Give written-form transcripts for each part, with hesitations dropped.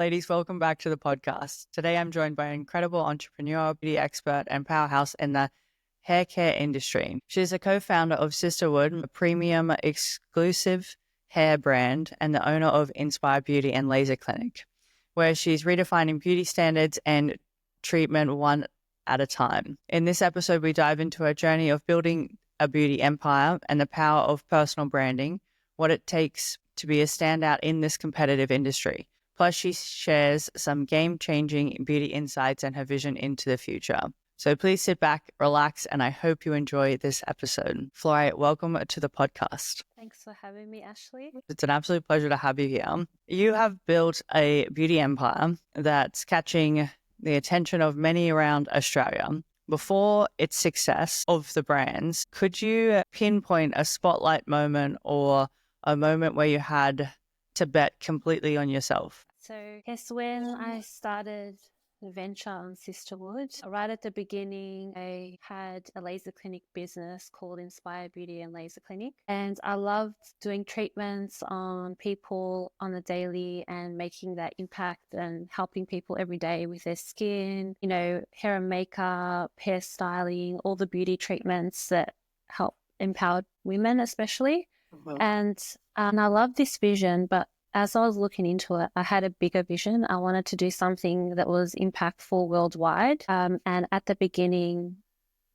Ladies, welcome back to the podcast. Today I'm joined by an incredible entrepreneur, beauty expert, and powerhouse in the hair care industry. She's a co-founder of SisterWould, a premium exclusive hair brand, and the owner of Inspire Beauty and Laser Clinic, where she's redefining beauty standards and treatment one at a time. In this episode, we dive into her journey of building a beauty empire and the power of personal branding, what it takes to be a standout in this competitive industry. Plus, she shares some game-changing beauty insights and her vision into the future. So please sit back, relax, and I hope you enjoy this episode. Floriye, welcome to the podcast. Thanks for having me, Ashley. It's an absolute pleasure to have you here. You have built a beauty empire that's catching the attention of many around Australia. Before its success of the brands, could you pinpoint a spotlight moment or a moment where you had to bet completely on yourself? So, yes, when I started the venture on SisterWould, right at the beginning, I had a laser clinic business called Inspire Beauty and Laser Clinic. And I loved doing treatments on people on the daily and making that impact and helping people every day with their skin, hair and makeup, hairstyling, all the beauty treatments that help empower women especially. And I love this vision, but as I was looking into it, I had a bigger vision. I wanted to do something that was impactful worldwide. And at the beginning,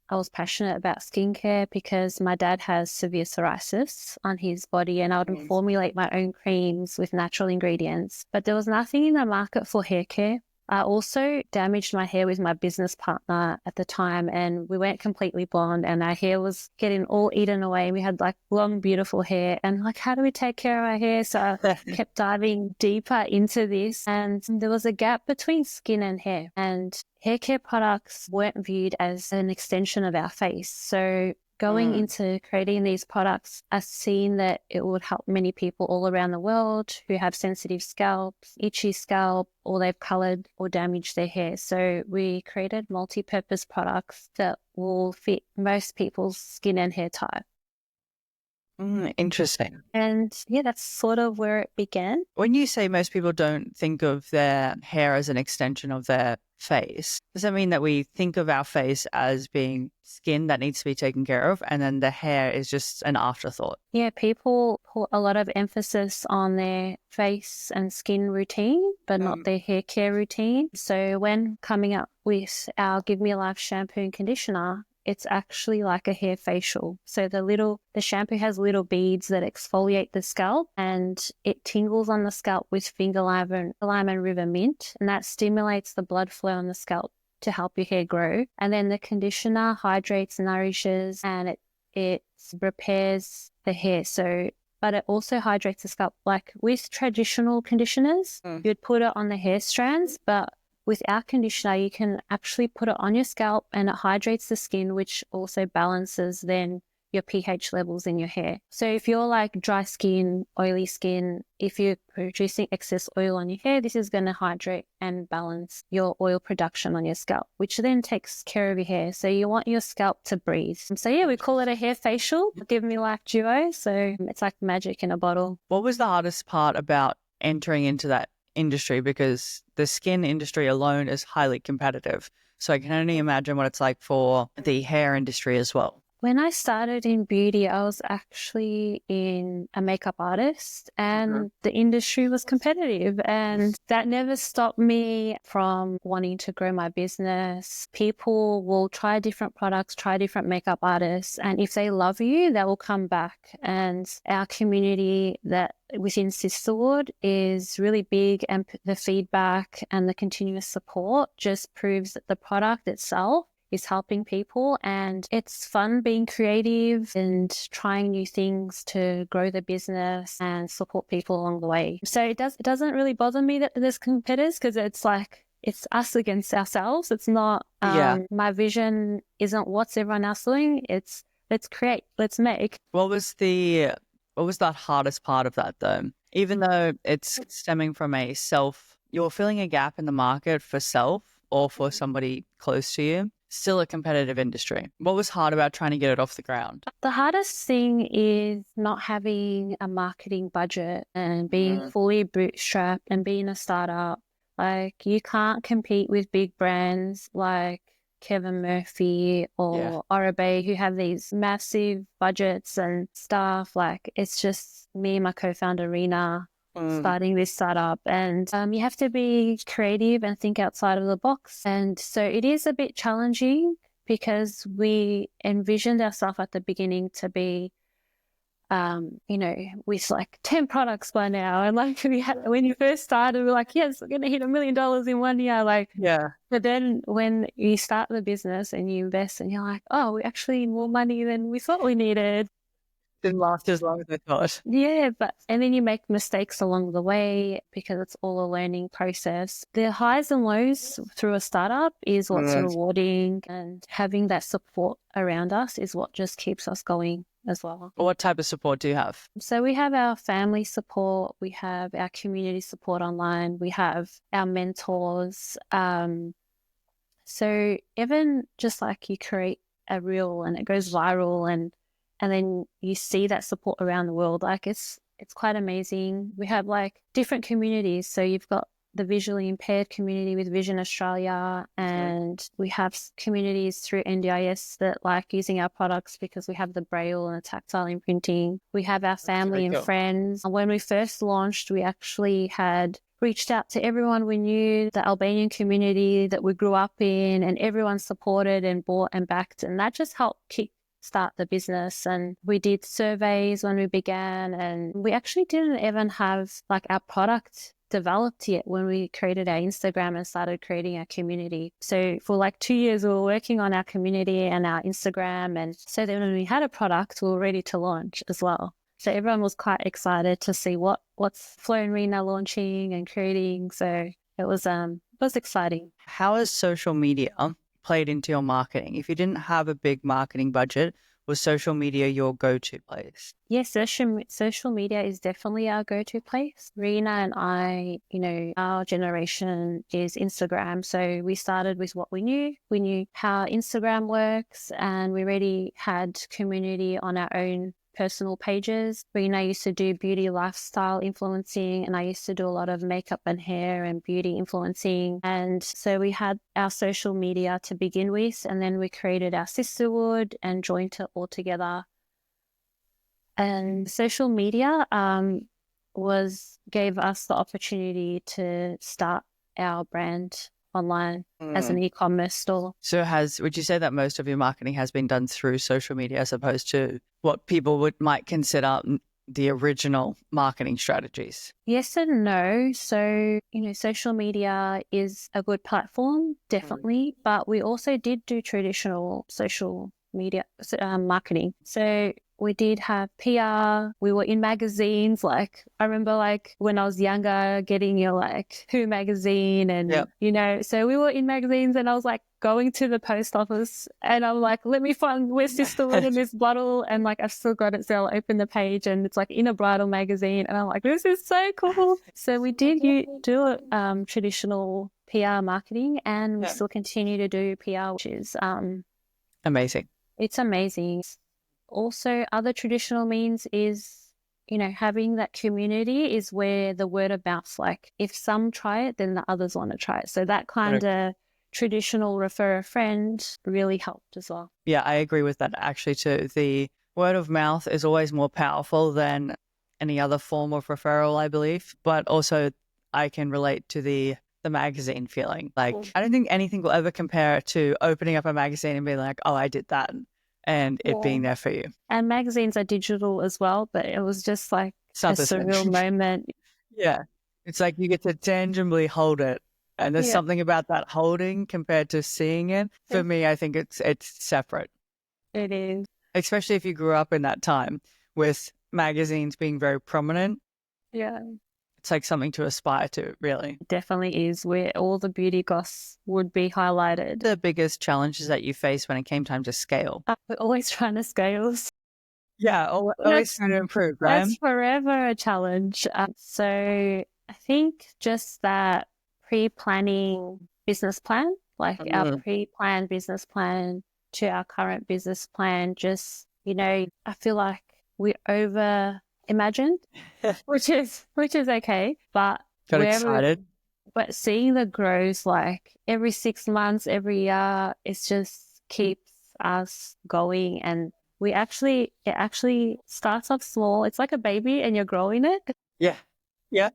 I was passionate about skincare because my dad has severe psoriasis on his body, and I would formulate my own creams with natural ingredients. But there was nothing in the market for hair care. I also damaged my hair with my business partner at the time, and we went completely blonde and our hair was getting all eaten away. We had long, beautiful hair, and how do we take care of our hair? So I kept diving deeper into this, and there was a gap between skin and hair, and hair care products weren't viewed as an extension of our face. So going into creating these products, I've seen that it would help many people all around the world who have sensitive scalps, itchy scalp, or they've colored or damaged their hair. So we created multi-purpose products that will fit most people's skin and hair type. Interesting. And yeah, that's sort of where it began. When you say most people don't think of their hair as an extension of their face, does that mean that we think of our face as being skin that needs to be taken care of, and then the hair is just an afterthought? Yeah, people put a lot of emphasis on their face and skin routine, but not their hair care routine. So when coming up with our Give Me Life shampoo and conditioner, it's actually like a hair facial. So the shampoo has little beads that exfoliate the scalp, and it tingles on the scalp with finger lime and river mint, and that stimulates the blood flow on the scalp to help your hair grow. And then the conditioner hydrates, nourishes, and it repairs the hair. But it also hydrates the scalp. Like with traditional conditioners, you'd put it on the hair strands, but with our conditioner, you can actually put it on your scalp and it hydrates the skin, which also balances then your pH levels in your hair. So if you're dry skin, oily skin, if you're producing excess oil on your hair, this is going to hydrate and balance your oil production on your scalp, which then takes care of your hair. So you want your scalp to breathe. So yeah, we call it a hair facial, Give Me Life Duo. So it's like magic in a bottle. What was the hardest part about entering into that industry? Because the skin industry alone is highly competitive. So I can only imagine what it's like for the hair industry as well. When I started in beauty, I was actually a makeup artist, and the industry was competitive, and that never stopped me from wanting to grow my business. People will try different products, try different makeup artists, and if they love you, they will come back. And our community that within SisterWould is really big, and the feedback and the continuous support just proves that the product itself is helping people, and it's fun being creative and trying new things to grow the business and support people along the way. So it doesn't really bother me that there's competitors, because it's us against ourselves. It's not my vision isn't what's everyone else doing. It's let's create, let's make. What was that hardest part of that though? Even though it's stemming from you're filling a gap in the market for self or for somebody close to you, still a competitive industry. What was hard about trying to get it off the ground? The hardest thing is not having a marketing budget and being fully bootstrapped and being a startup. Like, you can't compete with big brands like Kevin Murphy or Oribe, who have these massive budgets and stuff. Like, it's just me and my co-founder Rena starting this startup, and you have to be creative and think outside of the box. And so it is a bit challenging because we envisioned ourselves at the beginning to be with like 10 products by now. And like when you first started, we were like, yes, we're going to hit $1 million in 1 year. Like, but then when you start the business and you invest and you're like, oh, we actually need more money than we thought we needed. Didn't last as long as I thought. Yeah, and then you make mistakes along the way because it's all a learning process. The highs and lows through a startup is what's rewarding, and having that support around us is what just keeps us going as well. What type of support do you have? So we have our family support, we have our community support online, we have our mentors. So even just like you create a reel and it goes viral and then you see that support around the world, like it's quite amazing. We have like different communities. So you've got the visually impaired community with Vision Australia, and we have communities through NDIS that like using our products because we have the braille and the tactile imprinting. We have our family and friends. When we first launched, we actually had reached out to everyone we knew, the Albanian community that we grew up in, and everyone supported and bought and backed, and that just helped start the business. And we did surveys when we began, and we actually didn't even have like our product developed yet when we created our Instagram and started creating our community. So for like 2 years we were working on our community and our Instagram, and so then when we had a product we were ready to launch as well. So everyone was quite excited to see what's Flo and Rena launching and creating. So it was exciting. How has social media played into your marketing? If you didn't have a big marketing budget, was social media your go-to place? Yes, social media is definitely our go-to place. Rena and I, our generation is Instagram. So we started with what we knew. We knew how Instagram works, and we already had community on our own personal pages. Rena used to do beauty lifestyle influencing, and I used to do a lot of makeup and hair and beauty influencing. And so we had our social media to begin with, and then we created our SisterWould and joined it all together. And social media gave us the opportunity to start our brand online as an e-commerce store. So would you say that most of your marketing has been done through social media as opposed to what people might consider the original marketing strategies? Yes and no. So, social media is a good platform, definitely, but we also did do traditional social media marketing. So we did have PR. We were in magazines. Like, I remember like when I was younger getting your like Who magazine and, so we were in magazines, and I was like going to the post office and I'm like, let me find where's SisterWould in this bottle. And like, I've still got it. So I'll open the page and it's like in a bridal magazine. And I'm like, this is so cool. So we did do traditional PR marketing, and we still continue to do PR, which is amazing. It's amazing. Also, other traditional means is, having that community is where the word of mouth, like if some try it, then the others want to try it. So that kind of traditional refer a friend really helped as well. Yeah, I agree with that actually too. The word of mouth is always more powerful than any other form of referral, I believe. But also I can relate to the magazine feeling. Like, I don't think anything will ever compare to opening up a magazine and being like, oh, I did that. And it being there for you. And magazines are digital as well, but it was just like a surreal moment. Yeah. It's like you get to tangibly hold it. And there's something about that holding compared to seeing it. For me, I think it's separate. It is. Especially if you grew up in that time with magazines being very prominent. Yeah. It's like something to aspire to, really. It definitely is, where all the beauty goss would be highlighted. The biggest challenges that you faced when it came time to scale? We're always trying to scale. Yeah, always trying to improve, right? That's forever a challenge. So I think just that pre-planning business plan, like our pre-planned business plan to our current business plan, just, I feel like we over imagined, which is okay, but got excited. But seeing the growth like every 6 months, every year, it just keeps us going. And it actually starts off small. It's like a baby and you're growing it, Yeah. Yeah.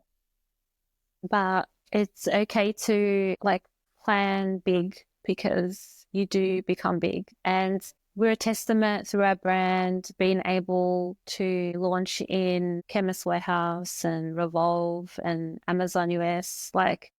but it's okay to like plan big because you do become big. And we're a testament through our brand being able to launch in Chemist Warehouse and Revolve and Amazon US. Like,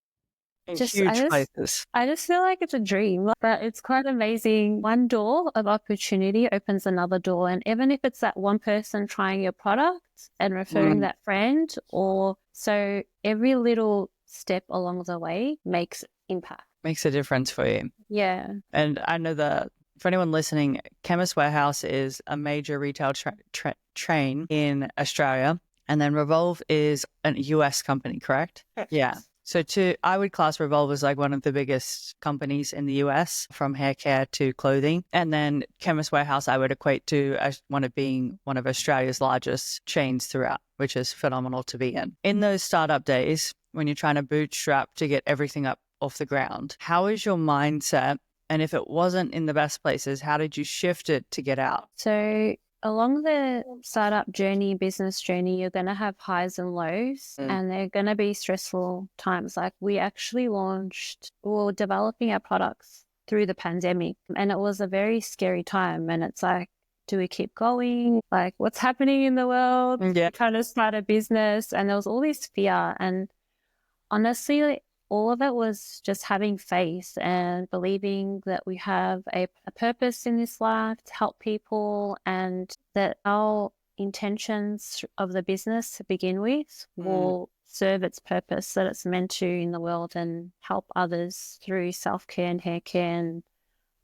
In just huge places. I just feel like it's a dream, but it's quite amazing. One door of opportunity opens another door, and even if it's that one person trying your product and referring that friend, or so every little step along the way makes impact. Makes a difference for you. Yeah. And I know that for anyone listening, Chemist Warehouse is a major retail chain in Australia. And then Revolve is a US company, correct? Yeah. So I would class Revolve as like one of the biggest companies in the US, from hair care to clothing. And then Chemist Warehouse, I would equate to as one of Australia's largest chains throughout, which is phenomenal to be in. In those startup days, when you're trying to bootstrap to get everything up off the ground, how is your mindset? And if it wasn't in the best places, how did you shift it to get out? So along the startup journey, business journey, you're going to have highs and lows, and they're going to be stressful times. Like, we actually were developing our products through the pandemic, and it was a very scary time. And it's like, do we keep going? Like, what's happening in the world? Yeah. Trying to start a business, and there was all this fear. And honestly, all of it was just having faith and believing that we have a purpose in this life to help people, and that our intentions of the business to begin with will serve its purpose that it's meant to in the world and help others through self-care and hair care.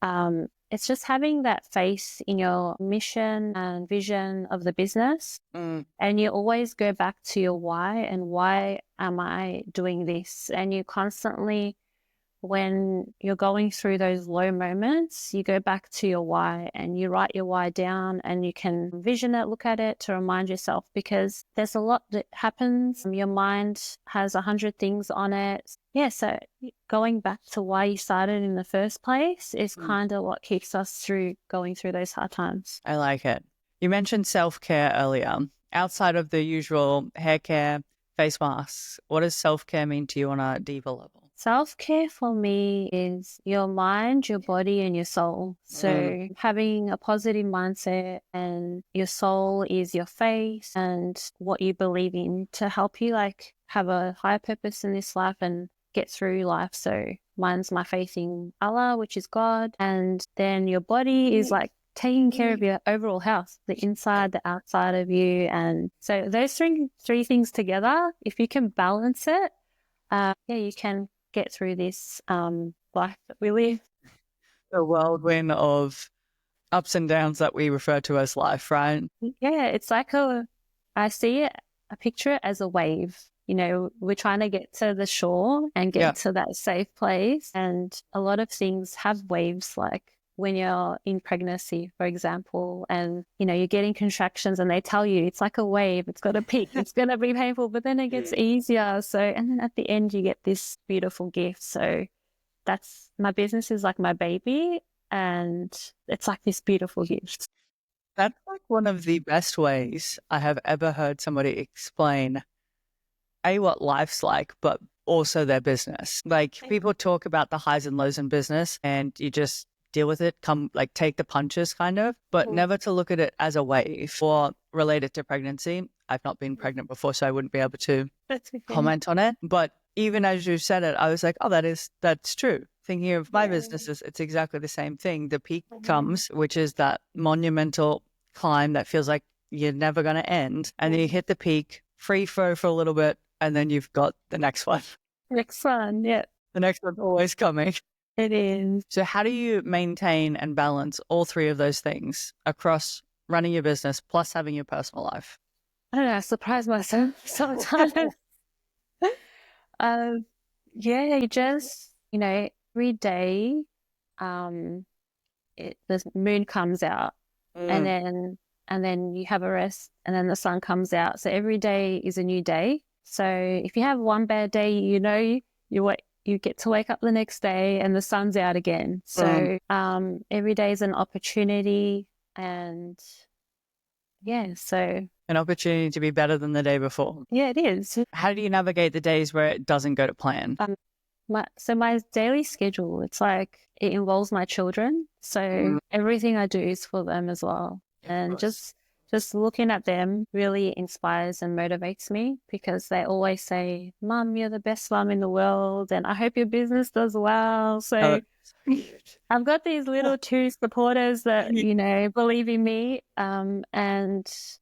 And it's just having that faith in your mission and vision of the business. And you always go back to your why, and why am I doing this? And you constantly, when you're going through those low moments, you go back to your why and you write your why down, and you can vision it, look at it to remind yourself, because there's a lot that happens. Your mind has 100 things on it. Yeah, so going back to why you started in the first place is kind of what keeps us going through those hard times. I like it. You mentioned self-care earlier. Outside of the usual hair care, face masks, what does self-care mean to you on a deeper level? Self-care for me is your mind, your body, and your soul. So having a positive mindset, and your soul is your faith and what you believe in to help you like have a higher purpose in this life and get through life. So mine's my faith in Allah, which is God. And then your body is like taking care of your overall health, the inside, the outside of you. And so those three things together, if you can balance it, you can get through this life that we live. The whirlwind of ups and downs that we refer to as life, right? Yeah, it's like I picture it as a wave. You know, we're trying to get to the shore and get to that safe place. And a lot of things have waves, like when you're in pregnancy, for example, and, you know, you're getting contractions and they tell you it's like a wave, it's got a peak, it's going to be painful, but then it gets easier. So, and then at the end you get this beautiful gift. So that's, my business is like my baby, and it's like this beautiful gift. That's like one of the best ways I have ever heard somebody explain what life's like, but also their business. Like, people talk about the highs and lows in business, and you just deal with it, take the punches kind of, but never to look at it as a wave or related to pregnancy. I've not been pregnant before, so I wouldn't be able to comment on it. But even as you said it, I was like, oh, that's true. Thinking of my businesses, it's exactly the same thing. The peak comes, which is that monumental climb that feels like you're never going to end. And then you hit the peak, free throw for a little bit, and then you've got the next one. Next one, yeah. The next one's always coming. It is. So how do you maintain and balance all three of those things across running your business plus having your personal life? I don't know, I surprise myself sometimes. You just, you know, every day the moon comes out, and then you have a rest, and then the sun comes out. So every day is a new day. So if you have one bad day, you know you get to wake up the next day and the sun's out again. So every day is an opportunity, and yeah, so An opportunity to be better than the day before. yeah, it is. How do you navigate the days where it doesn't go to plan? My daily schedule, it's like it involves my children. So everything I do is for them as well. And just looking at them really inspires and motivates me, because they always say, "Mum, you're the best mum in the world, and I hope your business does well." So I've got these little two supporters that, believe in me. And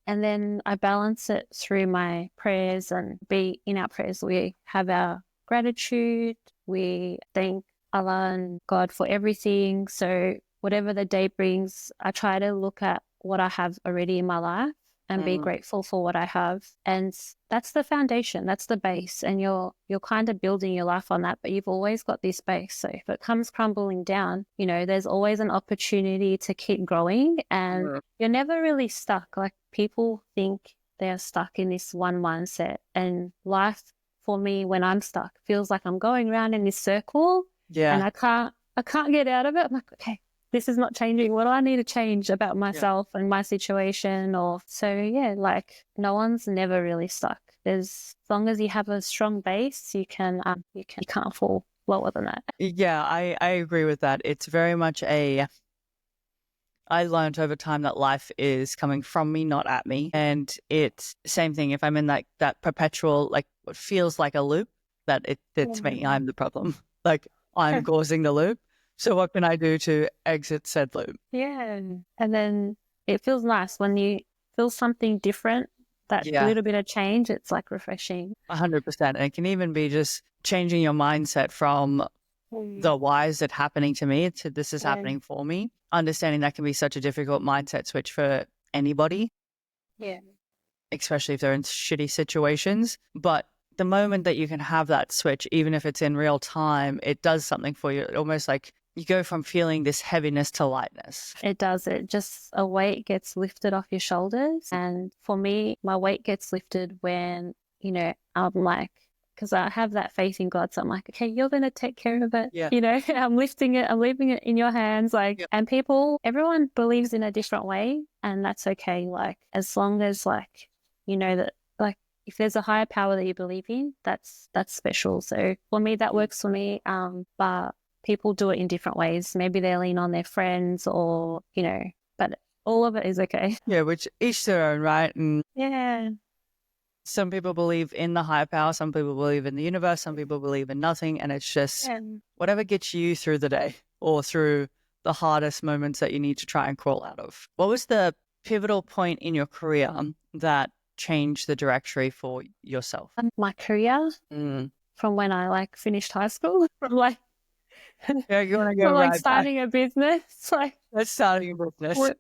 then I balance it through my prayers, and in our prayers, we have our gratitude. We thank Allah and God for everything. So whatever the day brings, I try to look at what I have already in my life and be grateful for what I have. And that's the foundation, that's the base. And you're kind of building your life on that, but you've always got this base. So if it comes crumbling down, there's always an opportunity to keep growing, and you're never really stuck. Like, people think they're stuck in this one mindset, and life for me, when I'm stuck, feels like I'm going around in this circle and I can't get out of it. I'm like, okay, this is not changing. What do I need to change about myself and my situation? Like, no one's never really stuck. As long as you have a strong base, you can't fall lower than that. Yeah, I agree with that. It's very much I learned over time that life is coming from me, not at me. And it's same thing. If I'm in that perpetual, like what feels like a loop, that it's me. I'm the problem. Like, I'm causing the loop. So what can I do to exit said loop? Yeah. And then it feels nice when you feel something different, that little bit of change, it's like refreshing. 100%. And it can even be just changing your mindset from the why is it happening to me to this is happening for me. Understanding that can be such a difficult mindset switch for anybody. Yeah. Especially if they're in shitty situations. But the moment that you can have that switch, even if it's in real time, it does something for you. It almost like you go from feeling this heaviness to lightness. It does. It just, a weight gets lifted off your shoulders. And for me, my weight gets lifted when, I'm like, because I have that faith in God. So I'm like, okay, you're going to take care of it. Yeah. I'm lifting it. I'm leaving it in your hands. And everyone believes in a different way, and that's okay. Like, as long as that, like, if there's a higher power that you believe in, that's special. So for me, that works for me. But people do it in different ways. Maybe they lean on their friends or, but all of it is okay. Yeah, which each their own, right? And yeah. Some people believe in the higher power, some people believe in the universe, some people believe in nothing. And it's just whatever gets you through the day or through the hardest moments that you need to try and crawl out of. What was the pivotal point in your career that changed the directory for yourself? My career from when I finished high school, from you want to go right starting back. A business. Let's starting a business.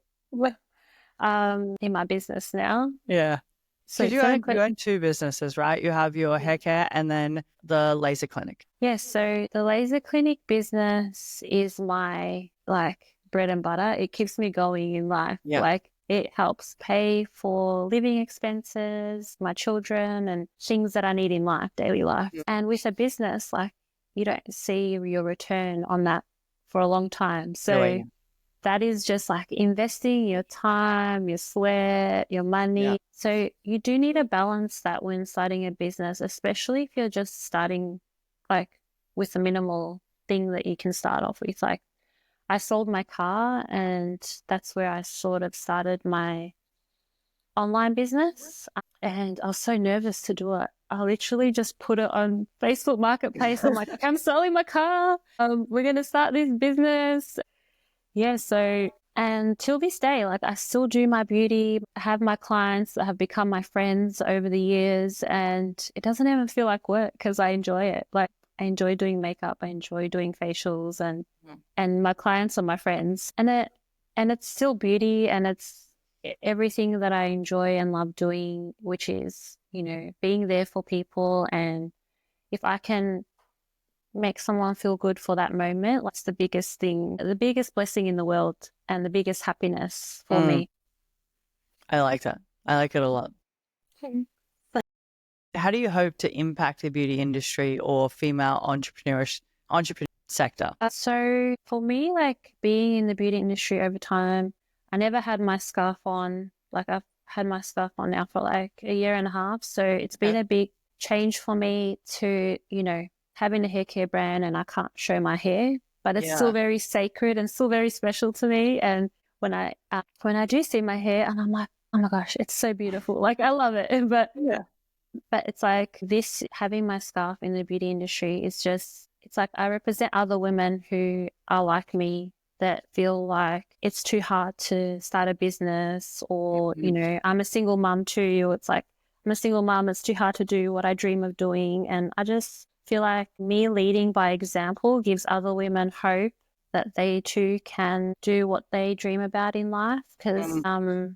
In my business now. Yeah. So you own two businesses, right? You have your hair care and then the laser clinic. Yes. So the laser clinic business is my bread and butter. It keeps me going in life. Yeah. It helps pay for living expenses, my children, and things that I need in life, daily life. Yeah. And with a business, you don't see your return on that for a long time. So that is just investing your time, your sweat, your money. Yeah. So you do need to balance that when starting a business, especially if you're just starting with a minimal thing that you can start off with. I sold my car, and that's where I sort of started my online business. And I was so nervous to do it. I literally just put it on Facebook Marketplace. I'm like, I'm selling my car. We're going to start this business. Yeah, so, and till this day, I still do my beauty. I have my clients that have become my friends over the years, and it doesn't even feel like work because I enjoy it. I enjoy doing makeup. I enjoy doing facials, and my clients are my friends. And it's still beauty, and it's everything that I enjoy and love doing, which is, being there for people. And if I can make someone feel good for that moment, that's the biggest thing, the biggest blessing in the world, and the biggest happiness for me. I like that. I like it a lot. how do you hope to impact the beauty industry or female entrepreneur sector? So for me, like being in the beauty industry over time, I never had my scarf on. Like I've had my scarf on now for like a year and a half. So it's been a big change for me to, having a hair care brand and I can't show my hair, but it's still very sacred and still very special to me. And when I do see my hair and I'm like, oh my gosh, it's so beautiful. Like I love it. But it's like this, having my scarf in the beauty industry is just, it's like I represent other women who are like me that feel like it's too hard to start a business or, I'm a single mom too. It's like, I'm a single mom. It's too hard to do what I dream of doing. And I just feel like me leading by example gives other women hope that they too can do what they dream about in life. Because, I'm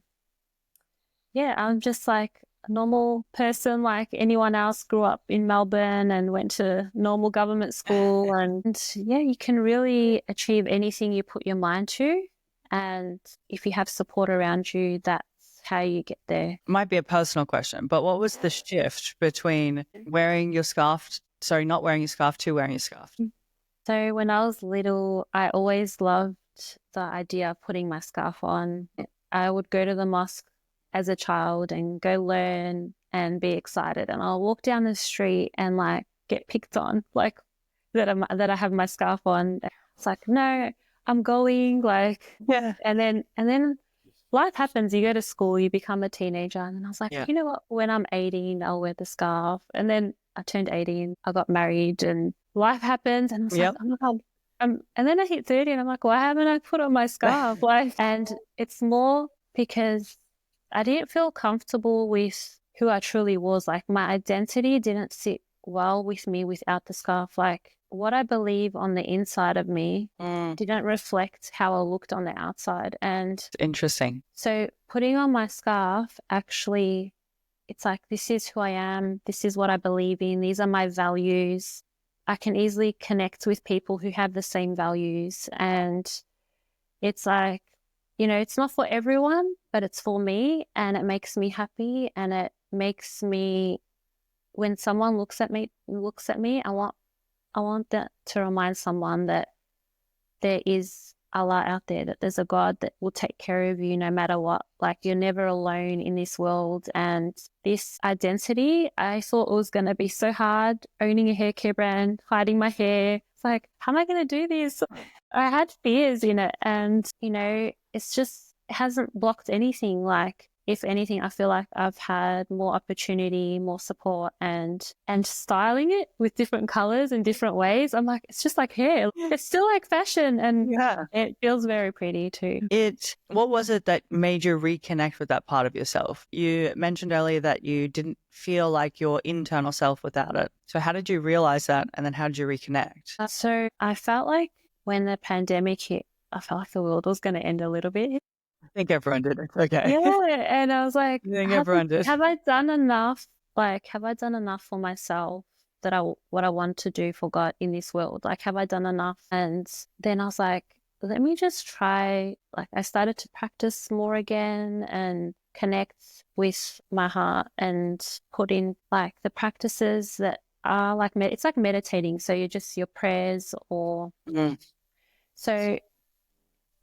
just like a normal person like anyone else, grew up in Melbourne and went to normal government school. And you can really achieve anything you put your mind to. And if you have support around you, that's how you get there. Might be a personal question, but what was the shift between wearing your scarf, not wearing your scarf to wearing your scarf? So when I was little, I always loved the idea of putting my scarf on. I would go to the mosque as a child and go learn and be excited. And I'll walk down the street and like get picked on, like that I have my scarf on. It's like, no, I'm going and then life happens. You go to school, you become a teenager. And then I was like, you know what, when I'm 18, I'll wear the scarf. And then I turned 18, I got married and life happens. And I was like, oh my God. And then I hit 30 and I'm like, why haven't I put on my scarf? And it's more because I didn't feel comfortable with who I truly was. Like my identity didn't sit well with me without the scarf. Like what I believe on the inside of me didn't reflect how I looked on the outside. And interesting. So putting on my scarf, actually, it's like, this is who I am. This is what I believe in. These are my values. I can easily connect with people who have the same values. And it's like, it's not for everyone, but it's for me and it makes me happy. And it makes me, when someone looks at me, I want that to remind someone that there is Allah out there, that there's a God that will take care of you no matter what. Like you're never alone in this world. And this identity, I thought it was going to be so hard, owning a hair care brand, hiding my hair. It's like, how am I going to do this? I had fears in it and, it's just, it hasn't blocked anything. Like, if anything, I feel like I've had more opportunity, more support and styling it with different colors and different ways. I'm like, it's just like hair. It's still like fashion and it feels very pretty too. What was it that made you reconnect with that part of yourself? You mentioned earlier that you didn't feel like your internal self without it. So how did you realize that? And then how did you reconnect? So I felt like when the pandemic hit, I felt like the world was going to end a little bit. I think everyone did. Okay. Yeah. And I was like, everyone did. Have I done enough? Like, have I done enough for myself what I want to do for God in this world? Like, have I done enough? And then I was like, let me just try. Like, I started to practice more again and connect with my heart and put in like the practices that are like, it's like meditating. So you're just your prayers or, so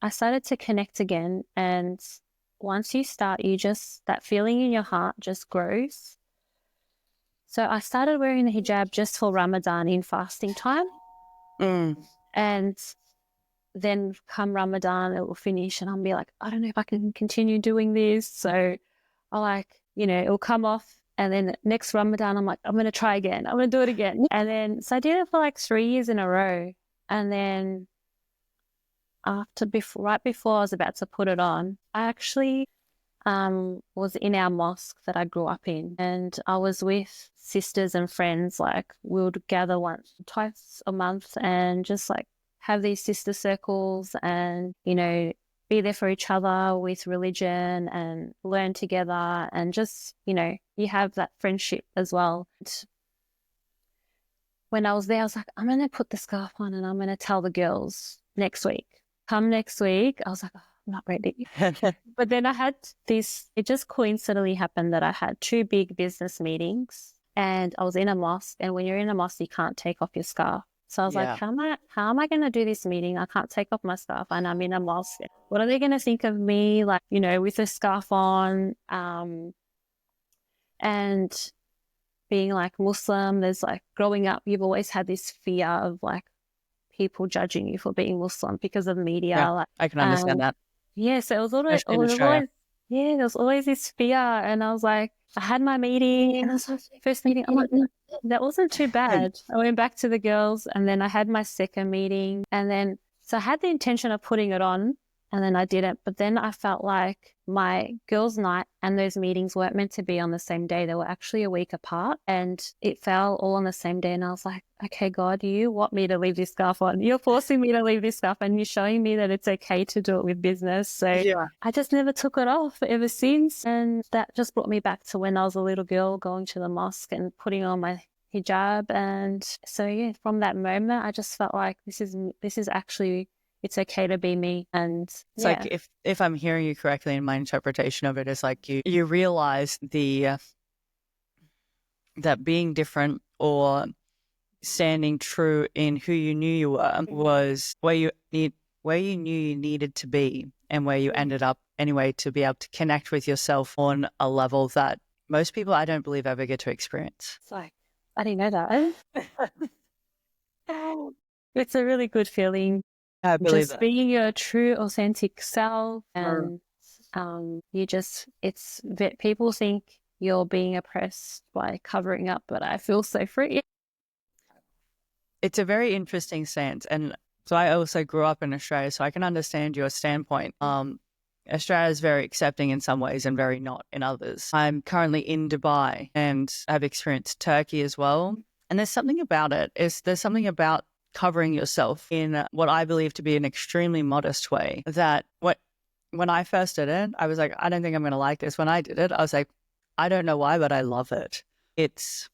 I started to connect again. And once you start, that feeling in your heart just grows. So I started wearing the hijab just for Ramadan in fasting time. And then come Ramadan, it will finish and I'll be like, I don't know if I can continue doing this. So I it'll come off. And then next Ramadan, I'm like, I'm going to try again. I'm going to do it again. And then, so I did it for like 3 years in a row. And then right before I was about to put it on, I actually was in our mosque that I grew up in. And I was with sisters and friends. Like we would gather twice a month and just like have these sister circles and, be there for each other with religion and learn together and just, you have that friendship as well. And when I was there, I was like, I'm going to put the scarf on and I'm going to tell the girls next week. Come next week, I was like, oh, I'm not ready. But then I had it just coincidentally happened that I had 2 big business meetings and I was in a mosque, and when you're in a mosque, you can't take off your scarf. So I was like, Yeah. how am I going to do this meeting? I can't take off my scarf and I'm in a mosque. What are they going to think of me? Like, you know, with a scarf on, and being like Muslim, there's like growing up, you've always had this fear of like people judging you for being Muslim because of media. Yeah. Like, I can understand that, yeah, so especially in Australia. there was always this fear. And I was like, I had my meeting, and I was like, first meeting, I'm like, that wasn't too bad. I went back to the girls, and then I had my second meeting, and then, so I had the intention of putting it on, and then I didn't. But then I felt like my girls' night and those meetings weren't meant to be on the same day. They were actually a week apart, and it fell all on the same day. And I was like, okay, God, you want me to leave this scarf on? You're forcing me to leave this scarf, and you're showing me that it's okay to do it with business. So Yeah. I just never took it off ever since. And that just brought me back to when I was a little girl going to the mosque and putting on my hijab. And so, yeah, from that moment, I just felt like this is actually, it's okay to be me. And It's like, if I'm hearing you correctly in my interpretation of it, is like you realize that being different or standing true in who you knew you were was where you knew you needed to be, and where you ended up anyway, to be able to connect with yourself on a level that most people, I don't believe, ever get to experience. it's like, I didn't know that. It's a really good feeling. I believe Just that. being your true, authentic self. And people think you're being oppressed by covering up, but I feel so free. It's a very interesting stance. And so I also grew up in Australia, so I can understand your standpoint. Australia is very accepting in some ways and very not in others. I'm currently in Dubai, and I've experienced Turkey as well. And there's something about it. There's something about covering yourself in what I believe to be an extremely modest way, that when I first did it, I was like, I don't think I'm going to like this. When I did it, I was like, I don't know why, but I love it. It's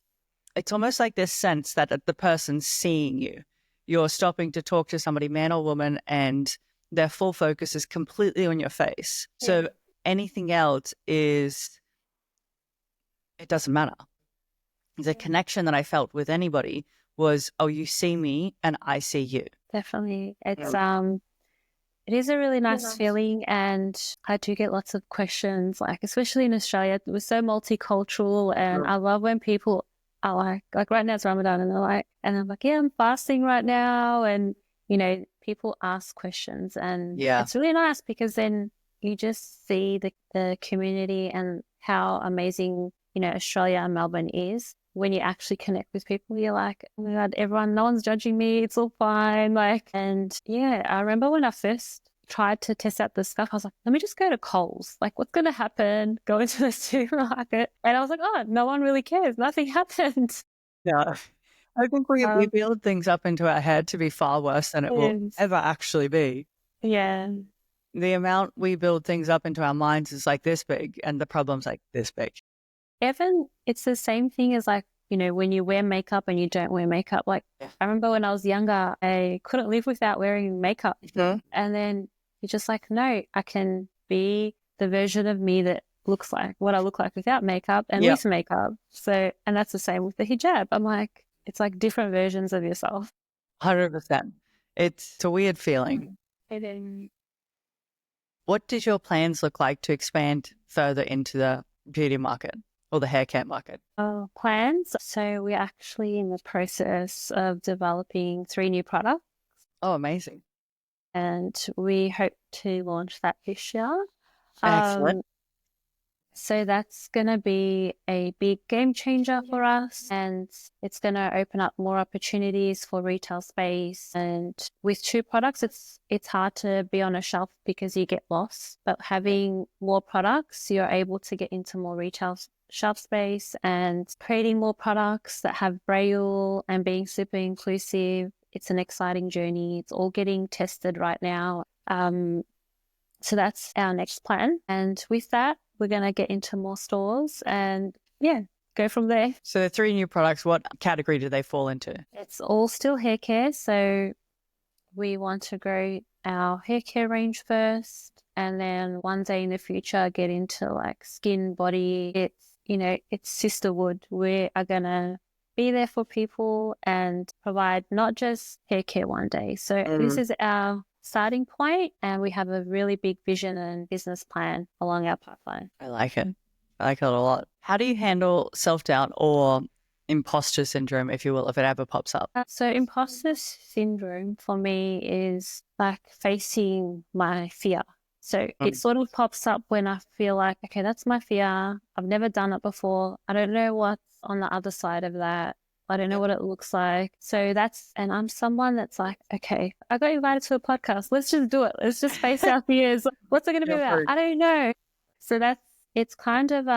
almost like this sense that the person's seeing you. You're stopping to talk to somebody, man or woman, and their full focus is completely on your face. Yeah. So anything else it doesn't matter. The connection that I felt with anybody was, oh, you see me and I see you. Definitely. It is a really nice feeling, and I do get lots of questions, like especially in Australia, we're so multicultural, and I love when people are like right now it's Ramadan, and they're like, and I'm like, yeah, I'm fasting right now, and you know, people ask questions, and it's really nice because then you just see the community and how amazing, you know, Australia and Melbourne is. When you actually connect with people, you're like, oh my God, no one's judging me. It's all fine. Like, and yeah, I remember when I first tried to test out the stuff, I was like, let me just go to Coles. Like, what's going to happen? Go into the supermarket. And I was like, oh, no one really cares. Nothing happened. Yeah. I think we build things up into our head to be far worse than it will ever actually be. Yeah. The amount we build things up into our minds is like this big, and the problem's like this big. Even it's the same thing as like, you know, when you wear makeup and you don't wear makeup. Like, I remember when I was younger, I couldn't live without wearing makeup. And then you're just like, no, I can be the version of me that looks like what I look like without makeup and with makeup. So, and that's the same with the hijab. I'm like, it's like different versions of yourself. 100%. It's a weird feeling. What did your plans look like to expand further into the beauty market or the hair care market? Plans. So we're actually in the process of developing 3 new products. Oh, amazing. And we hope to launch that this year. Excellent. So that's going to be a big game changer for us, and it's going to open up more opportunities for retail space. And with 2 products, it's hard to be on a shelf because you get lost. But having more products, you're able to get into more retail shelf space, and creating more products that have Braille and being super inclusive. It's an exciting journey. It's all getting tested right now. So that's our next plan. And with that, we're going to get into more stores and go from there. So the 3 new products, what category do they fall into? It's all still hair care. So we want to grow our hair care range first, and then one day in the future get into like skin, body. it's SisterWould. We are going to be there for people and provide not just hair care one day. So this is our starting point, and we have a really big vision and business plan along our pipeline. I like it. I like it a lot. How do you handle self-doubt or imposter syndrome, if you will, if it ever pops up? So imposter syndrome for me is like facing my fear. So it sort of pops up when I feel like, okay, that's my fear. I've never done it before. I don't know what's on the other side of that. I don't know what it looks like. So and I'm someone that's like, okay, I got invited to a podcast. Let's just do it. Let's just face our fears. What's it going to be about? I don't know. So it's kind of,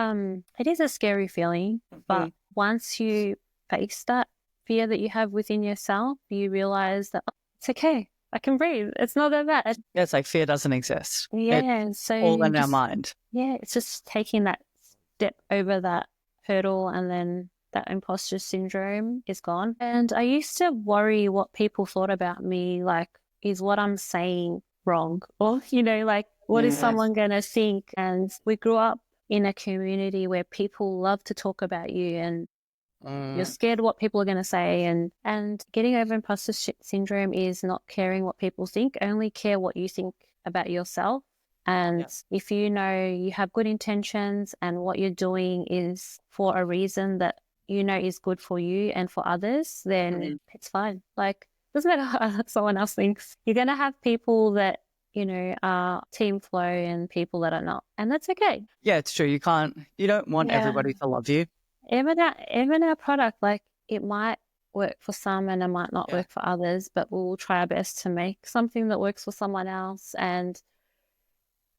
it is a scary feeling, but once you face that fear that you have within yourself, you realize that it's okay. I can breathe. It's not that bad. Yeah, it's like fear doesn't exist. Yeah. It's so all in our mind. Yeah. It's just taking that step over that hurdle, and then that imposter syndrome is gone. And I used to worry what people thought about me, like, is what I'm saying wrong? Or, like, what is someone going to think? And we grew up in a community where people love to talk about you, and you're scared of what people are going to say. And getting over imposter syndrome is not caring what people think, only care what you think about yourself. And if you know you have good intentions and what you're doing is for a reason that is good for you and for others, then it's fine. Like, doesn't matter how someone else thinks. You're going to have people that are team flow and people that are not. And that's okay. Yeah, it's true. You don't want everybody to love you. Even our product, like, it might work for some and it might not work for others, but we'll try our best to make something that works for someone else. And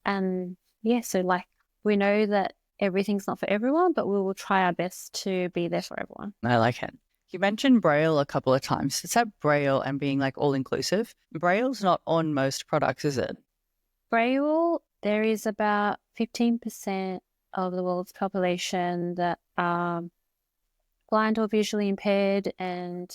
so, like, we know that everything's not for everyone, but we will try our best to be there for everyone. I like it. You mentioned Braille a couple of times. Is that Braille and being like all inclusive? Braille's not on most products, is it? Braille, there is about 15% of the world's population that are blind or visually impaired, and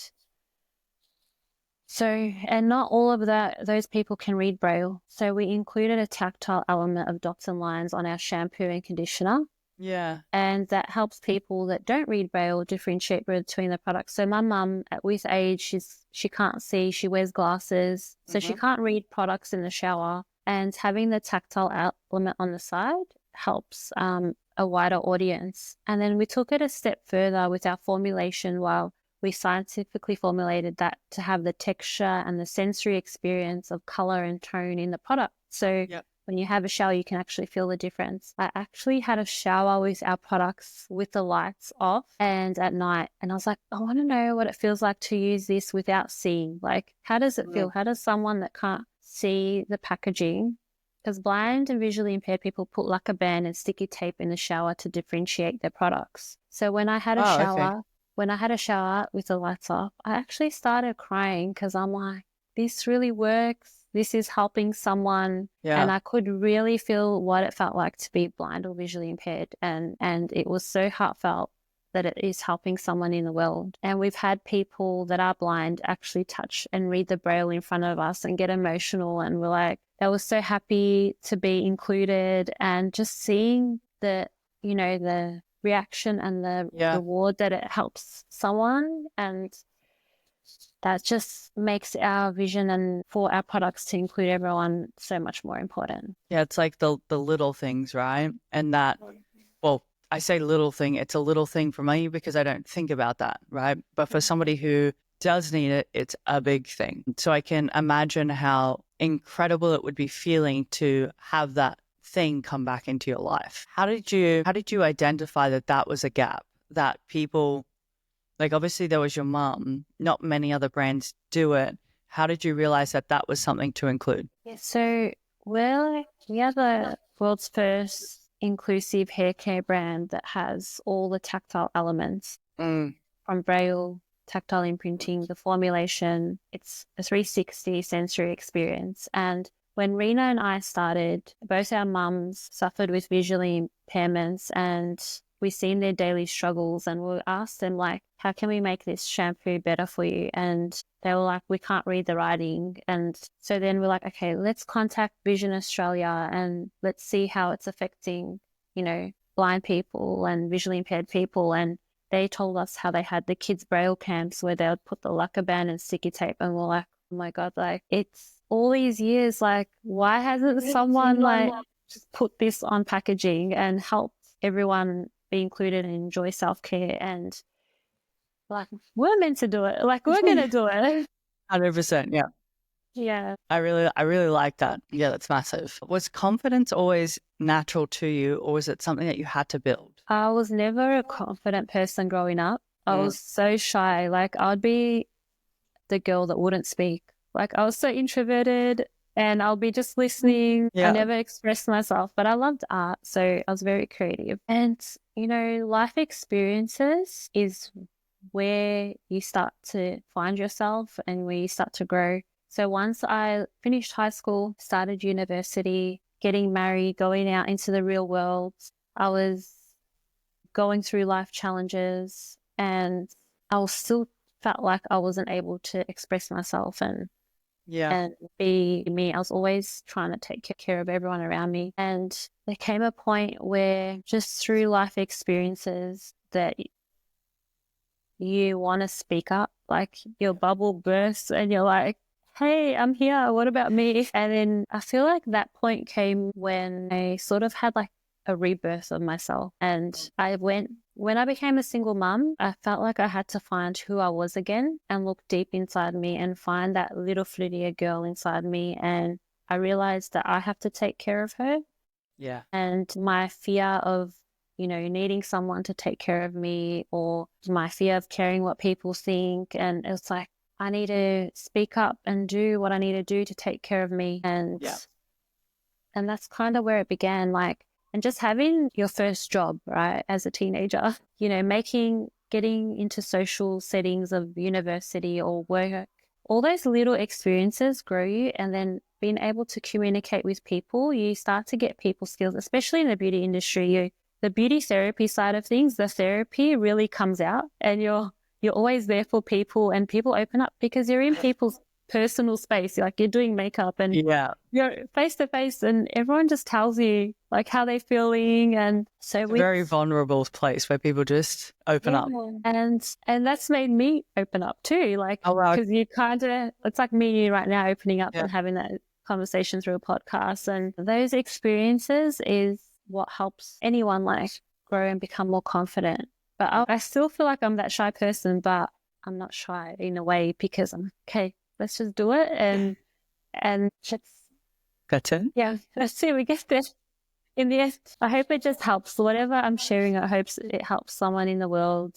not all of those people can read Braille. So we included a tactile element of dots and lines on our shampoo and conditioner. Yeah. And that helps people that don't read Braille differentiate between the products. So my mum, with age, she can't see, she wears glasses, so she can't read products in the shower. And having the tactile element on the side helps a wider audience. And then we took it a step further with our formulation, while we scientifically formulated that to have the texture and the sensory experience of color and tone in the product. So when you have a shower, you can actually feel the difference. I actually had a shower with our products with the lights off and at night. And I was like, I want to know what it feels like to use this without seeing. Like, how does it feel? How does someone that can't see the packaging, because blind and visually impaired people put lacquer band and sticky tape in the shower to differentiate their products. So when I had a shower with the lights off, I actually started crying because I'm like, this really works. This is helping someone. And I could really feel what it felt like to be blind or visually impaired. And it was so heartfelt that it is helping someone in the world. And we've had people that are blind actually touch and read the Braille in front of us and get emotional. And we're like, they were so happy to be included, and just seeing the reaction and the reward that it helps someone. And that just makes our vision and for our products to include everyone so much more important. Yeah, it's like the little things, right? And that, well, I say little thing, it's a little thing for me because I don't think about that, right? But for somebody who does need it, it's a big thing. So I can imagine how incredible it would be feeling to have that thing come back into your life. How did you identify that was a gap, that people, like, obviously there was your mom, not many other brands do it. How did you realize that was something to include? Yeah, so we are the world's first inclusive hair care brand that has all the tactile elements from Braille, tactile imprinting, the formulation. It's a 360 sensory experience. And when Rena and I started, both our mums suffered with visual impairments, and we've seen their daily struggles, and we asked them, like, how can we make this shampoo better for you? And they were like, we can't read the writing. And so then we're like, okay, let's contact Vision Australia and let's see how it's affecting, blind people and visually impaired people, and they told us how they had the kids' braille camps where they would put the lacquer band and sticky tape, and we're like, oh my God, like it's all these years, like why hasn't someone like just put this on packaging and helped everyone be included and enjoy self-care? And like we're meant to do it, like we're gonna do it. 100%. Yeah. Yeah. I really like that. Yeah, that's massive. Was confidence always natural to you, or was it something that you had to build? I was never a confident person growing up. I was so shy. Like I'd be the girl that wouldn't speak. Like I was so introverted and I'll be just listening. Yeah. I never expressed myself, but I loved art. So I was very creative. And, you know, life experiences is where you start to find yourself and where you start to grow. So once I finished high school, started university, getting married, going out into the real world, I was going through life challenges and I was still felt like I wasn't able to express myself and be me. I was always trying to take care of everyone around me. And there came a point where just through life experiences that you want to speak up, like your bubble bursts and you're like, hey, I'm here. What about me? And then I feel like that point came when I sort of had like a rebirth of myself. And when I became a single mum, I felt like I had to find who I was again and look deep inside me and find that little Floriye girl inside me. And I realized that I have to take care of her. Yeah. And my fear of, you know, needing someone to take care of me, or my fear of caring what people think. And it's like, I need to speak up and do what I need to do to take care of me. And that's kind of where it began. Like, and just having your first job, right, as a teenager, you know, getting into social settings of university or work, all those little experiences grow you. And then being able to communicate with people, you start to get people skills, especially in the beauty industry. The beauty therapy side of things, the therapy really comes out, and you're always there for people, and people open up because you're in people's personal space. Like you're doing makeup and you're face to face, and everyone just tells you like how they're feeling. And so it's a very vulnerable place where people just open up. And that's made me open up too. Like, because you kind of, it's like me and you right now opening up and having that conversation through a podcast. And those experiences is what helps anyone like grow and become more confident. But I still feel like I'm that shy person, but I'm not shy in a way because I'm okay. Let's just do it, and that's it. Yeah, let's see. We get there in the end. I hope it just helps. Whatever I'm sharing, I hope it helps someone in the world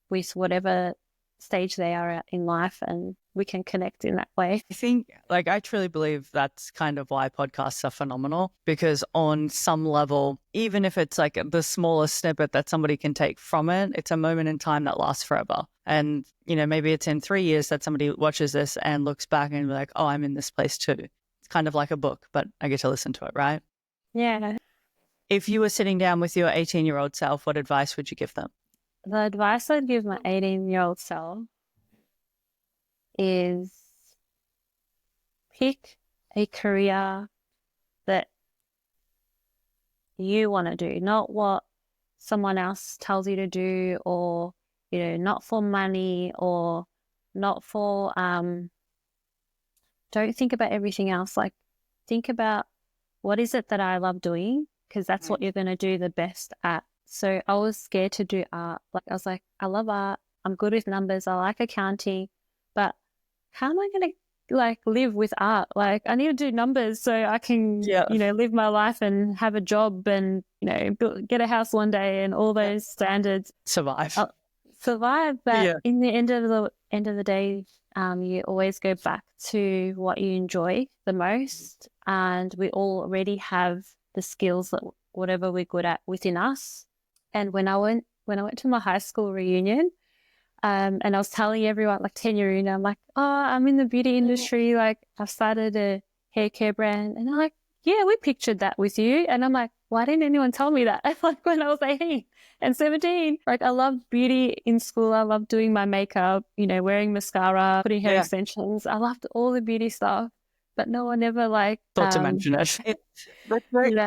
with whatever stage they are at in life, and we can connect in that way. I think, like, I truly believe that's kind of why podcasts are phenomenal, because on some level, even if it's like the smallest snippet that somebody can take from it, it's a moment in time that lasts forever. And, you know, maybe it's in 3 years that somebody watches this and looks back and be like, oh, I'm in this place too. It's kind of like a book, but I get to listen to it, right? Yeah. If you were sitting down with your 18-year-old self, what advice would you give them? The advice I'd give my 18-year-old self is pick a career that you want to do, not what someone else tells you to do, or, you know, not for money, or not for, don't think about everything else. Like, think about what is it that I love doing, because that's what you're going to do the best at. So I was scared to do art. Like, I was like, I love art. I'm good with numbers. I like accounting, but how am I going to like live with art? Like, I need to do numbers so I can, you know, live my life and have a job and, you know, get a house one day and all those standards. Survive. But in the end of the day, you always go back to what you enjoy the most, and we already have the skills that whatever we're good at within us. And when I went to my high school reunion, and I was telling everyone, like 10-year reunion, I'm like, oh, I'm in the beauty industry. Like, I've started a hair care brand. And they're like, yeah, we pictured that with you. And I'm like, why didn't anyone tell me that? Like when I was 18 and 17, like I loved beauty in school. I loved doing my makeup, you know, wearing mascara, putting hair extensions. I loved all the beauty stuff. but no one ever like thought to mention it.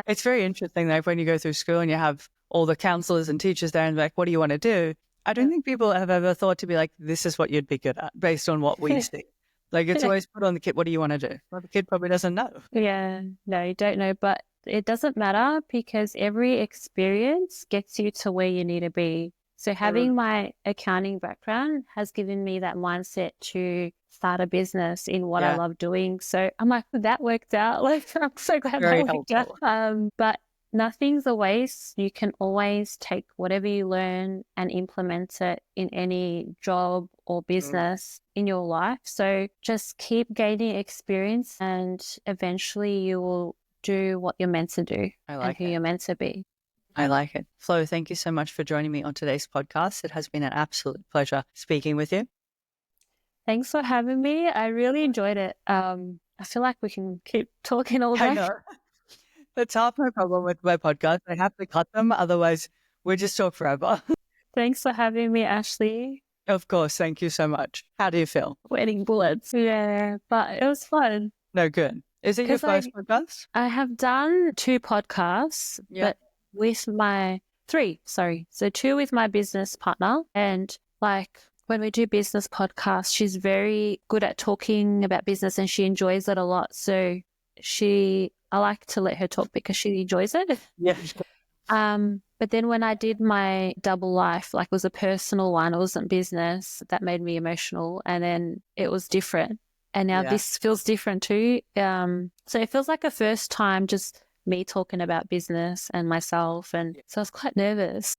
It's very interesting, like when you go through school and you have all the counselors and teachers there and like, what do you want to do? I don't think people have ever thought to be like, this is what you'd be good at based on what we see. Like it's always put on the kid, what do you want to do? Well, the kid probably doesn't know. Yeah, no, you don't know, but it doesn't matter because every experience gets you to where you need to be. So having my accounting background has given me that mindset to start a business in what I love doing. So I'm like, that worked out. Like, I'm so glad Very that worked helpful. out. But nothing's a waste. You can always take whatever you learn and implement it in any job or business in your life. So just keep gaining experience and eventually you will do what you're meant to do and who you're meant to be. I like it. Flo, thank you so much for joining me on today's podcast. It has been an absolute pleasure speaking with you. Thanks for having me. I really enjoyed it. I feel like we can keep talking all day. I know. That's half my problem with my podcast. I have to cut them. Otherwise, we just talk forever. Thanks for having me, Ashley. Of course. Thank you so much. How do you feel? Sweating bullets. Yeah, but it was fun. No, good. Is it your first podcast? I have done 2 podcasts, but with my 3, sorry. So 2 with my business partner. And like when we do business podcasts, she's very good at talking about business and she enjoys it a lot. So I like to let her talk because she enjoys it. Yeah. But then when I did my double life, like it was a personal one, it wasn't business, that made me emotional. And then it was different. And now this feels different too. So it feels like a first time just me talking about business and myself. And so I was quite nervous.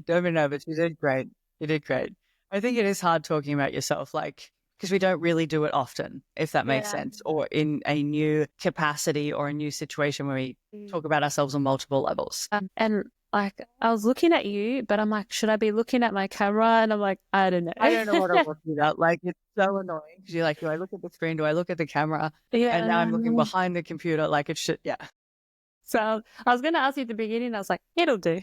Don't be nervous. You did great. You did great. I think it is hard talking about yourself, like, because we don't really do it often, if that makes sense, or in a new capacity or a new situation where we talk about ourselves on multiple levels. And like, I was looking at you, but I'm like, should I be looking at my camera? And I'm like, I don't know. I don't know what I'm looking at. Like, it's so annoying because you're like, do I look at the screen? Do I look at the camera? Yeah. And now I'm looking behind the computer. Like, it should, So I was going to ask you at the beginning. I was like, it'll do.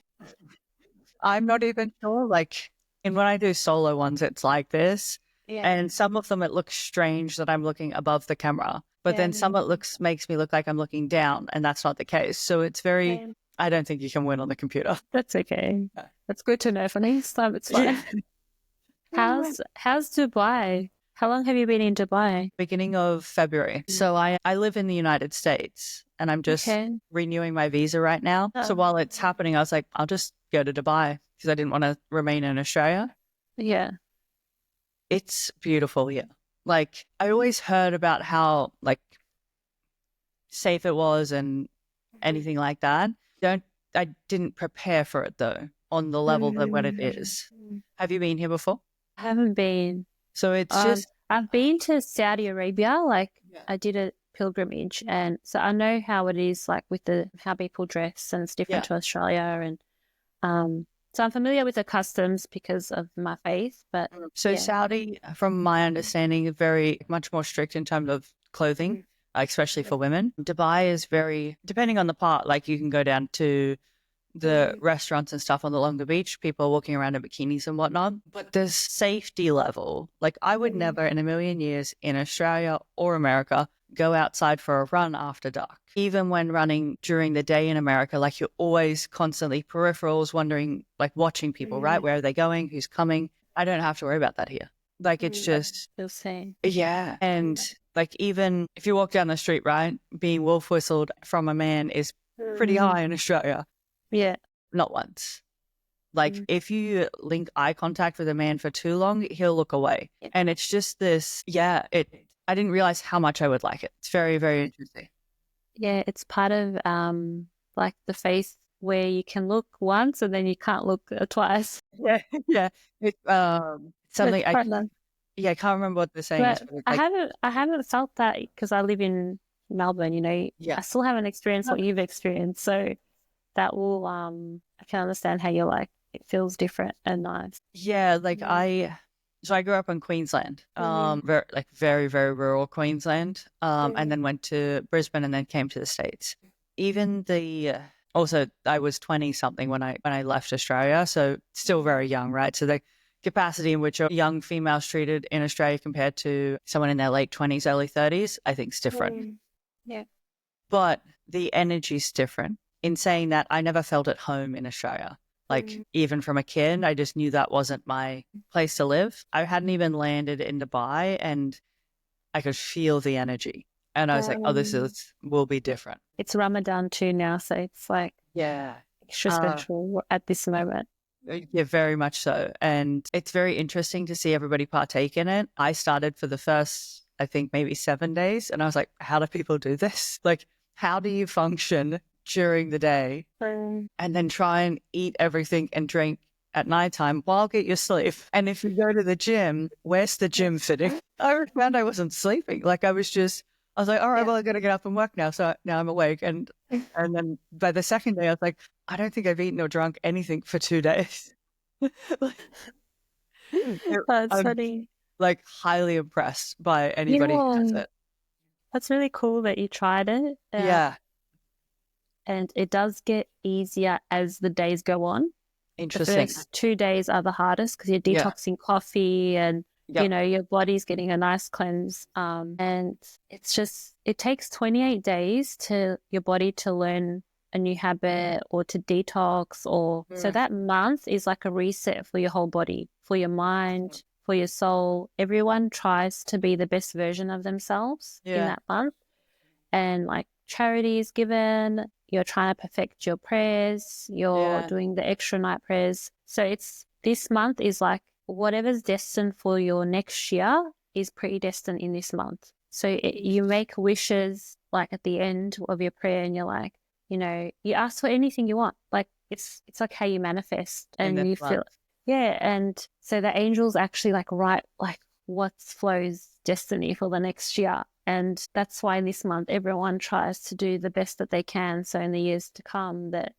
I'm not even sure. Like, and when I do solo ones, it's like this. Yeah. And some of them, it looks strange that I'm looking above the camera. But then some makes me look like I'm looking down. And that's not the case. So it's very... I don't think you can win on the computer. That's okay. That's good to know for next time. It's fine. How's Dubai? How long have you been in Dubai? Beginning of February. So I live in the United States and I'm just renewing my visa right now. So while it's happening, I was like, I'll just go to Dubai because I didn't want to remain in Australia. Yeah. It's beautiful here. Like I always heard about how like safe it was and anything like that. I didn't prepare for it though on the level that what it is. Have you been here before? I haven't been. So it's just I've been to Saudi Arabia. Like I did a pilgrimage, and so I know how it is like with how people dress, and it's different to Australia. And so I'm familiar with the customs because of my faith. But so Saudi, from my understanding, is very much more strict in terms of clothing. Especially for women. Dubai is very, depending on the part, like you can go down to the restaurants and stuff along the beach, people are walking around in bikinis and whatnot. But the safety level, like I would never in a million years in Australia or America go outside for a run after dark. Even when running during the day in America, like you're always constantly peripherals, wondering, like watching people, right? Where are they going? Who's coming? I don't have to worry about that here. Like it's just... You're saying. Yeah. And... like even if you walk down the street, right, being wolf whistled from a man is pretty high in Australia. Yeah. Not once. Like if you link eye contact with a man for too long, he'll look away. And it's just this, I didn't realize how much I would like it. It's very, very interesting. Yeah, it's part of like the faith where you can look once and then you can't look twice. Yeah. It's something I can't remember what the saying is. But I haven't felt that because I live in Melbourne, you know. I still haven't experienced what you've experienced. So that will, I can understand how you're like, it feels different and nice. Yeah, like I grew up in Queensland, very, very rural Queensland, and then went to Brisbane and then came to the States. Even also I was 20 something when I left Australia, so still very young, right? So capacity in which a young female is treated in Australia compared to someone in their late 20s, early 30s, I think is different. Yeah. But the energy's different. In saying that, I never felt at home in Australia. Like, even from a kid, I just knew that wasn't my place to live. I hadn't even landed in Dubai and I could feel the energy. And I was like, oh, will be different. It's Ramadan too now, so it's like extra special at this moment. Yeah, very much so. And it's very interesting to see everybody partake in it. I started for the first, I think, maybe 7 days. And I was like, how do people do this? Like, how do you function during the day and then try and eat everything and drink at nighttime while get your sleep? And if you go to the gym, where's the gym fitting? I found I wasn't sleeping. Like, I was like, all right, well, I got to get up and work now. So now I'm awake. And then by the second day, I was like, I don't think I've eaten or drunk anything for 2 days. That's funny. Like, highly impressed by anybody who does it. That's really cool that you tried it. Yeah. And it does get easier as the days go on. Interesting. The first 2 days are the hardest because you're detoxing coffee and your body's getting a nice cleanse. And it takes 28 days to your body to learn a new habit or to detox so that month is like a reset for your whole body, for your mind, for your soul. Everyone tries to be the best version of themselves in that month. And like charity is given, you're trying to perfect your prayers, you're doing the extra night prayers. So this month is like whatever's destined for your next year is predestined in this month. So you make wishes like at the end of your prayer and you're like, you ask for anything you want. Like it's like how you manifest and you feel it. Yeah. And so the angels actually like write like what flows destiny for the next year. And that's why this month everyone tries to do the best that they can. So in the years to come that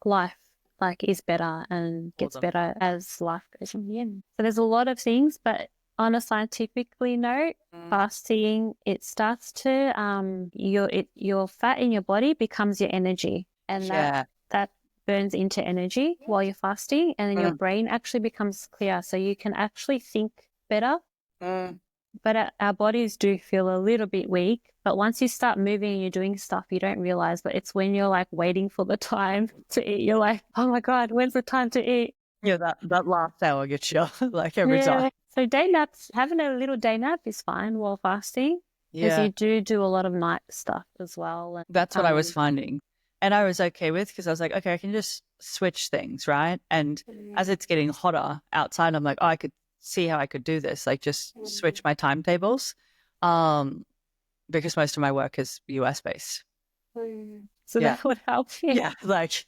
life like is better and gets better as life goes on the end. So there's a lot of things, but on a scientifically note, fasting, it starts to your fat in your body becomes your energy, and that burns into energy while you're fasting, and then your brain actually becomes clear, so you can actually think better. But our bodies do feel a little bit weak. But once you start moving and you're doing stuff, you don't realize. But it's when you're like waiting for the time to eat, you're like, oh my God, when's the time to eat? Yeah, that last hour gets you like every time. So day naps, having a little day nap is fine while fasting. Because you do a lot of night stuff as well. And, that's what I was finding. And I was okay with, because I was like, okay, I can just switch things, right? And as it's getting hotter outside, I'm like, oh, I could see how I could do this, like just switch my timetables, because most of my work is US based. So that would help you. Yeah, like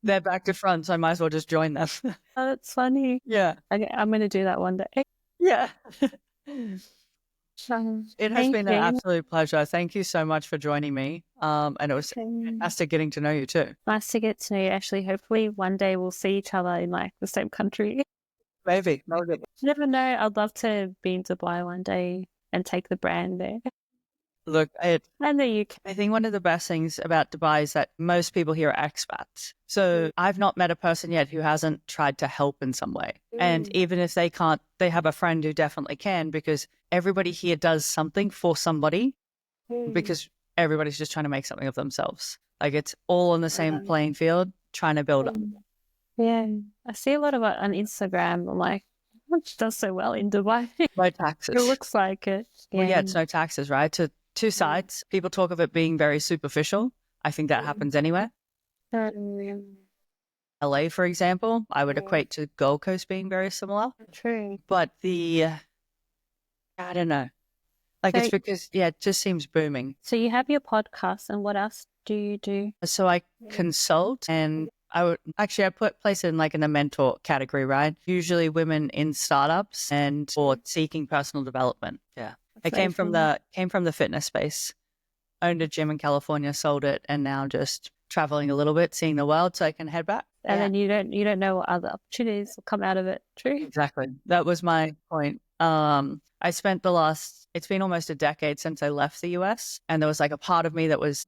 they're back to front, so I might as well just join them. Oh, that's funny. Yeah. Okay, I'm going to do that one day. Yeah. It has been an absolute pleasure. Thank you so much for joining me. And it was fantastic getting to know you too. Nice to get to know you, Ashley. Hopefully one day we'll see each other in like the same country. Maybe. Never know. I'd love to be in Dubai one day and take the brand there. Look, and the UK. I think one of the best things about Dubai is that most people here are expats. So I've not met a person yet who hasn't tried to help in some way. And even if they can't, they have a friend who definitely can, because everybody here does something for somebody, because everybody's just trying to make something of themselves. Like it's all on the same playing field, trying to build up. Yeah. I see a lot of it on Instagram. I'm like, which does so well in Dubai. No taxes. It looks like it. Well, it's no taxes, right? To two sides. People talk of it being very superficial. I think that happens anywhere. LA, for example, I would equate to Gold Coast being very similar. True. But I don't know. Like it's because, it just seems booming. So you have your podcast, and what else do you do? So I consult, and I place it in like in the mentor category, right? Usually women in startups or seeking personal development. Yeah. I came from the fitness space, owned a gym in California, sold it, and now just traveling a little bit, seeing the world so I can head back. And then you don't know what other opportunities will come out of it. True. Exactly. That was my point. I spent it's been almost a decade since I left the US, and there was like a part of me that was